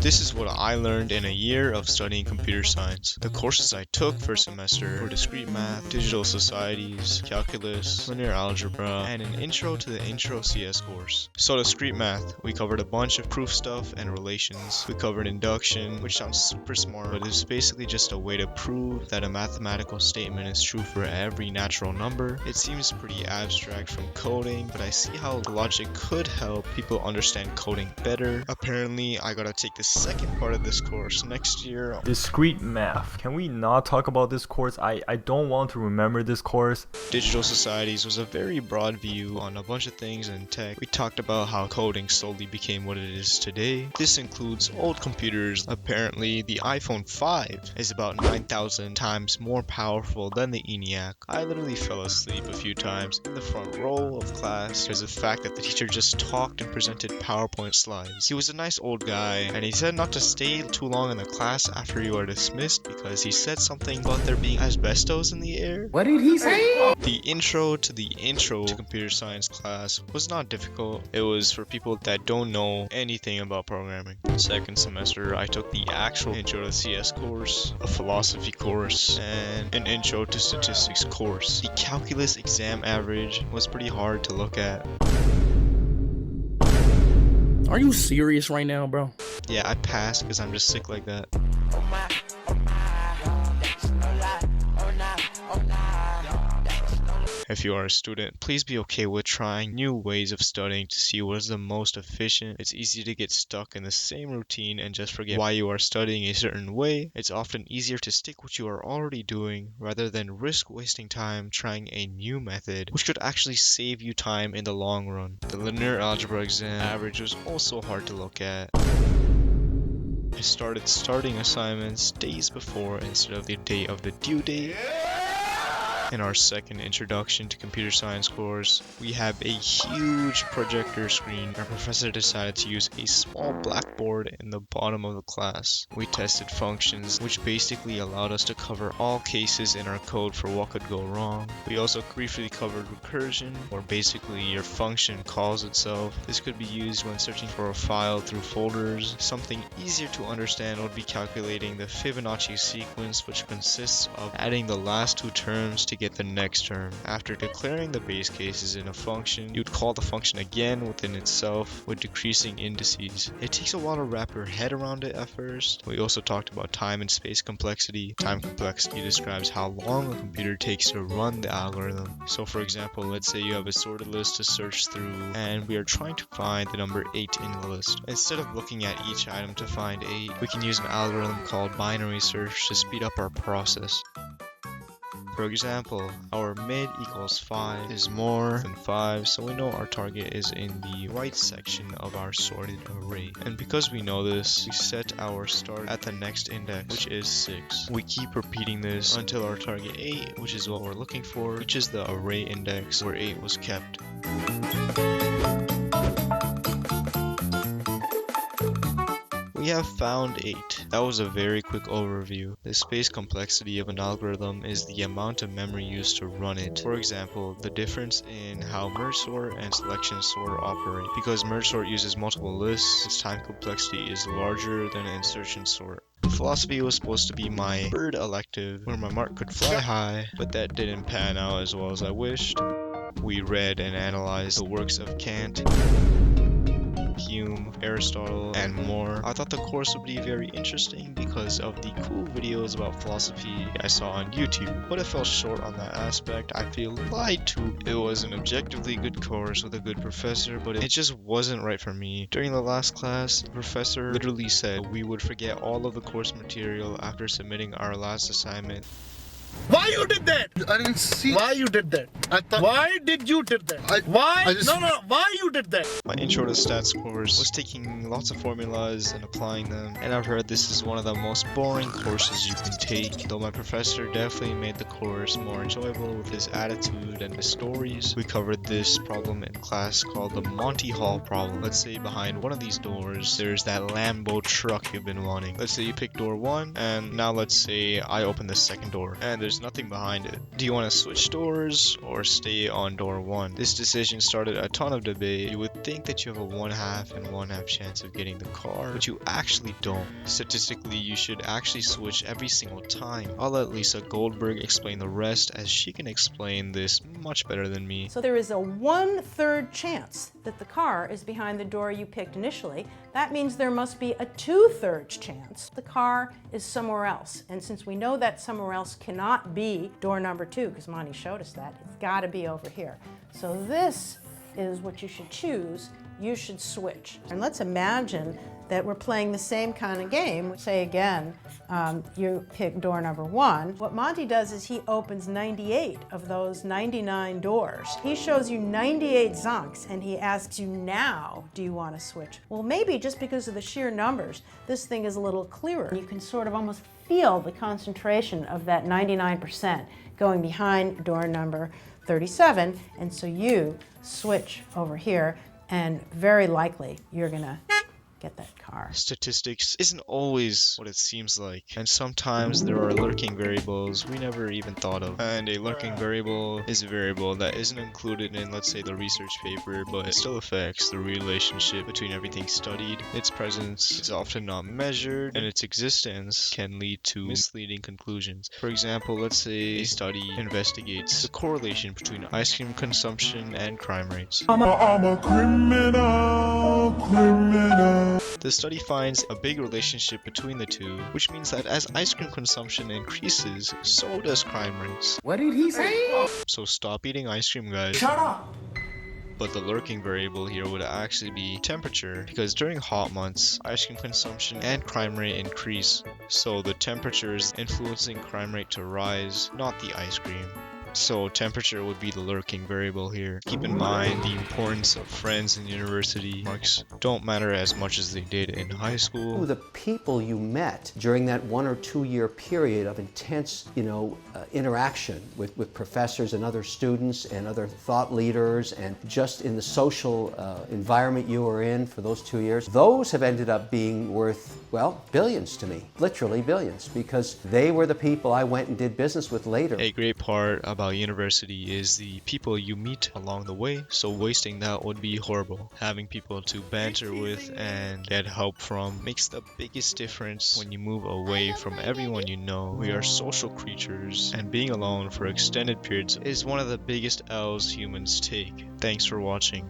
This is what I learned in a year of studying computer science. The courses I took first semester were discrete math, digital societies, calculus, linear algebra, and an intro to the intro CS course. So discrete math, we covered a bunch of proof stuff and relations. We covered induction, which sounds super smart, but is basically just a way to prove that a mathematical statement is true for every natural number. It seems pretty abstract from coding, but I see how logic could help people understand coding better. Apparently, I gotta take the second part of this course next year. Discrete math. Can we not talk about this course? I don't want to remember this course. Digital societies was a very broad view on a bunch of things in tech. We talked about how coding slowly became what it is today. This includes old computers. Apparently, the iPhone 5 is about 9,000 times more powerful than the ENIAC. I literally fell asleep a few times in the front row of class because of the fact that the teacher just talked and presented PowerPoint slides. He was a nice old guy, and he said not to stay too long in the class after you are dismissed because he said something about there being asbestos in the air. What did he say? The intro to computer science class was not difficult. It was for people that don't know anything about programming. Second semester, I took the actual intro to CS course, a philosophy course, and an intro to statistics course. The calculus exam average was pretty hard to look at. Are you serious right now, bro? Yeah, I passed because I'm just sick like that. If you are a student, please be okay with trying new ways of studying to see what is the most efficient. It's easy to get stuck in the same routine and just forget why you are studying a certain way. It's often easier to stick what you are already doing rather than risk wasting time trying a new method, which could actually save you time in the long run. The linear algebra exam average was also hard to look at. I started starting assignments days before instead of the day of the due date. In our second introduction to computer science course, we have a huge projector screen. Our professor decided to use a small blackboard in the bottom of the class. We tested functions, which basically allowed us to cover all cases in our code for what could go wrong. We also briefly covered recursion, where basically your function calls itself. This could be used when searching for a file through folders. Something easier to understand would be calculating the Fibonacci sequence, which consists of adding the last two terms to get the next term. After declaring the base cases in a function, you'd call the function again within itself with decreasing indices. It takes a while to wrap your head around it at first. We also talked about time and space complexity. Time complexity describes how long a computer takes to run the algorithm. So for example, let's say you have a sorted list to search through and we are trying to find the number 8 in the list. Instead of looking at each item to find 8, we can use an algorithm called binary search to speed up our process. For example, our mid equals 5 is more than 5, so we know our target is in the right section of our sorted array. And because we know this, we set our start at the next index, which is 6. We keep repeating this until our target 8, which is what we're looking for, which is the array index where 8 was kept. We have found 8. That was a very quick overview. The space complexity of an algorithm is the amount of memory used to run it. For example, the difference in how merge sort and selection sort operate. Because merge sort uses multiple lists, its time complexity is larger than insertion sort. Philosophy was supposed to be my third elective, where my mark could fly high, but that didn't pan out as well as I wished. We read and analyzed the works of Kant, Hume, Aristotle, and more. I thought the course would be very interesting because of the cool videos about philosophy I saw on YouTube, but it fell short on that aspect. I feel lied to. It was an objectively good course with a good professor, but it just wasn't right for me. During the last class, the professor literally said we would forget all of the course material after submitting our last assignment. Why you did that? I didn't see. Why you did that? I thought. Why did you did that? I just- No. Why you did that? My intro to stats course was taking lots of formulas and applying them, and I've heard this is one of the most boring courses you can take, though my professor definitely made the course more enjoyable with his attitude and his stories. We covered this problem in class called the Monty Hall problem. Let's say behind one of these doors, there's that Lambo truck you've been wanting. Let's say you pick door 1, and now let's say I open the second door, and there's nothing behind it. Do you want to switch doors or stay on door 1? This decision started a ton of debate. You would think that you have a 1/2 and 1/2 chance of getting the car, but you actually don't. Statistically, you should actually switch every single time. I'll let Lisa Goldberg explain the rest, as she can explain this much better than me. So there is a 1/3 chance that the car is behind the door you picked initially. That means there must be a 2/3 chance the car is somewhere else. And since we know that somewhere else cannot be door number 2, because Monty showed us that, it's got to be over here. So this is what you should choose. You should switch. And let's imagine that we're playing the same kind of game. Say again, you pick door number 1. What Monty does is he opens 98 of those 99 doors. He shows you 98 zonks and he asks you, now, do you want to switch? Well, maybe just because of the sheer numbers, this thing is a little clearer. You can sort of almost feel the concentration of that 99% going behind door number 37, and so you switch over here, and very likely you're gonna get that car. Statistics isn't always what it seems like, and sometimes there are lurking variables we never even thought of. And a lurking variable is a variable that isn't included in, let's say, the research paper, but it still affects the relationship between everything studied. Its presence is often not measured, and its existence can lead to misleading conclusions. For example, let's say a study investigates the correlation between ice cream consumption and crime rates. I'm a criminal. The study finds a big relationship between the two, which means that as ice cream consumption increases, so does crime rates. What did he say? So stop eating ice cream, guys. Shut up. But the lurking variable here would actually be temperature, because during hot months, ice cream consumption and crime rate increase. So the temperature is influencing crime rate to rise, not the ice cream. So temperature would be the lurking variable here. Keep in mind the importance of friends in university. Marks don't matter as much as they did in high school. The people you met during that 1 or 2 year period of intense, interaction with professors and other students and other thought leaders, and just in the social environment you were in for those 2 years, those have ended up being worth, well, billions to me, literally billions, because they were the people I went and did business with later. A great part about university is the people you meet along the way, so wasting that would be horrible. Having people to banter with and get help from makes the biggest difference when you move away from everyone you know. We are social creatures, and being alone for extended periods is one of the biggest L's humans take. Thanks for watching.